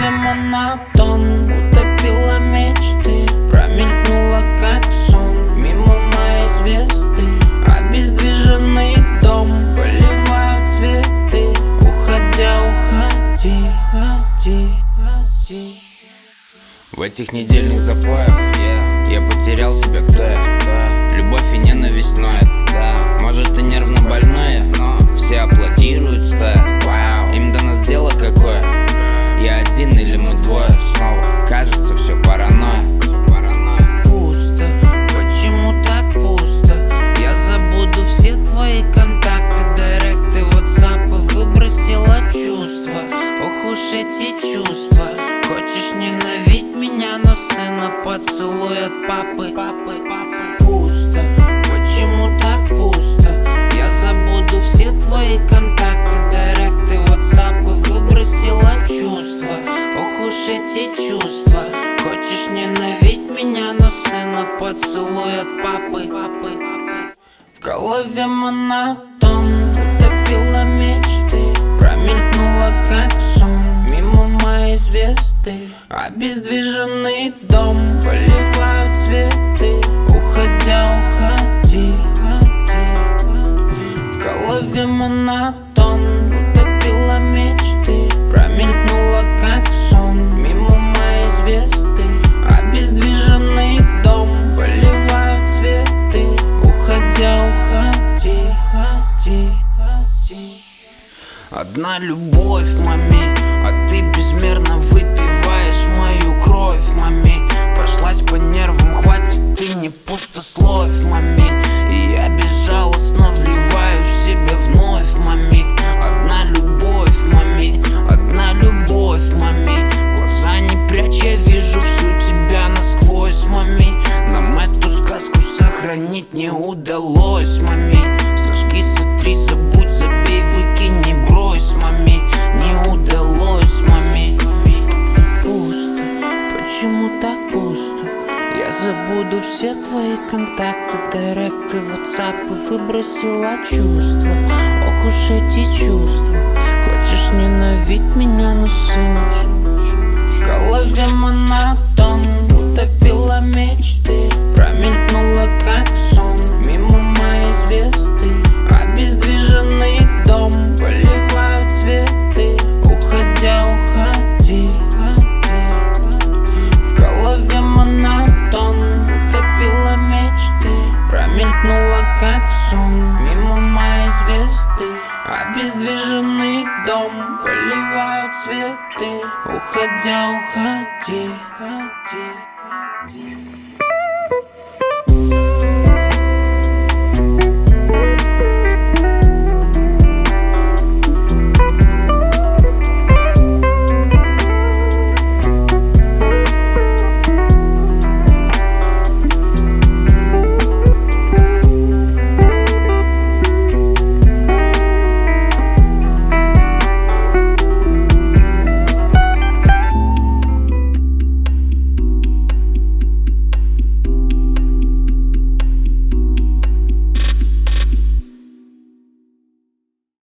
голове монотон утопила мечты, промелькнула как сон мимо моей звезды. Обездвиженный дом поливают цветы, уходя, уходи, ходи, ходи. В этих недельных запоях я потерял себя, кто я. Любовь и ненависть ноет, может и нервно больная, но все аплодируют стоя. Им до нас дело какое? Я один или мы двое? Снова кажется все паранойя. Пусто, почему так пусто? Я забуду все твои контакты, директы, ватсапы, выбросила чувства. Ох уж эти чувства. Хочешь ненавидеть меня, но сына поцелуй от папы. Пусто, почему так пусто? Я забуду все твои контакты, директы, ватсапы, выбросила чувства. Ох уж эти чувства. Хочешь ненавидеть меня, но сына поцелуй от папы. В голове монотон утопила мечты, промелькнула как сон мимо моей звезды. Обездвиженный дом поливают цветы, уходя, уходи, ходи, ходи. В голове монотон утопила мечты, промелькнула как сон мимо моей звезды. Обездвиженный дом поливают цветы, уходя, уходи, ходи, ходи. Одна любовь, мами, а ты безмерно выпиваешь мою кровь, мами. Прошлась по нервам, хватит, ты не пустословь, мами. И я безжалостно вливаю в себя вновь, мами. Одна любовь, мами, одна любовь, мами. Глаза не прячь, я вижу всю тебя насквозь, мами. Нам эту сказку сохранить не удалось, мами. Сожги, сотри, забудь, забей, выкинь, не брось, мами. Не удалось, мами. Пусто, почему так пусто? Я забуду все твои контакты, директы, ватсапы, выбросила чувства. Ох уж эти чувства. Хочешь ненавидеть меня, но сына. В голове монотон утопила мечты, промелькнула как сон мимо моей звезды. Обездвиженный дом поливают цветы, уходя, уходи, ходи, ходи. В голове монотон утопила мечты, промелькнула как сон мимо моей звезды. Обездвиженный дом поливают цветы, уходя, уходи, ходи, ходи.